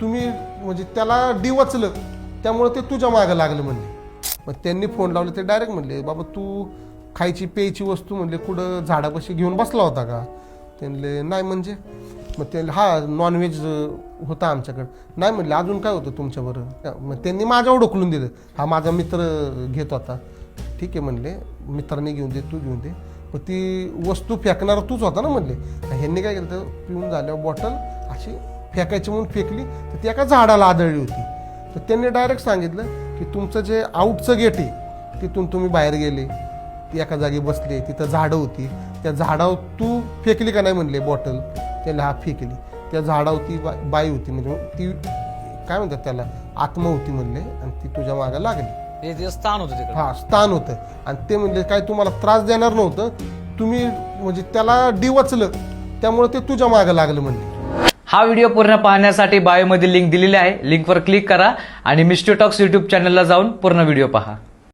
तुम्ही म्हणजे त्याला डिवचलं त्यामुळे ते तुझ्या मागं लागलं म्हणले. मग त्यांनी फोन लावले ते डायरेक्ट म्हणले बाबा तू खायची प्यायची वस्तू म्हणले कुठं झाडापाशी घेऊन बसला होता का. त्यांनी नाही म्हणजे. मग ते हा नॉनव्हेज होता आमच्याकडं. नाही म्हणले अजून काय होतं तुमच्याबरोबर. मग त्यांनी माझ्यावर ढकलून दिलं हा माझा मित्र घेत होता. ठीक आहे म्हणले मित्राने घेऊन दे तू घेऊन दे. मग ती वस्तू फेकणारा तूच होता ना म्हणले. ह्यांनी काय केलं पिऊन झाल्यावर बॉटल अशी फेकायची म्हणून फेकली तर ती एका झाडाला आदळली होती. तर त्यांनी डायरेक्ट सांगितलं की तुमचं जे आउटचं गेट आहे तिथून तुम्ही बाहेर गेले एका जागी बसले तिथं झाडं होती त्या झाडावर तू फेकली का नाही म्हणले बॉटल. त्याला हा फेकली. त्या झाडावर ती बाई होती म्हणजे ती काय म्हणतात त्याला आत्मा होती म्हणले आणि ती तुझ्या मागे लागली. स्थान होतं तिकडे. हा स्थान होतं आणि ते म्हणजे काय तुम्हाला त्रास देणार नव्हतं. तुम्ही म्हणजे त्याला डिवचलं त्यामुळे ते तुझ्या मागे लागलं म्हणले. हा व्हिडिओ पूर्ण पाहण्यासाठी बायोमध्ये लिंक दिलेली आहे. लिंकवर क्लिक करा आणि मिस्टर टॉक्स युट्यूब चॅनलला जाऊन पूर्ण व्हिडिओ पहा.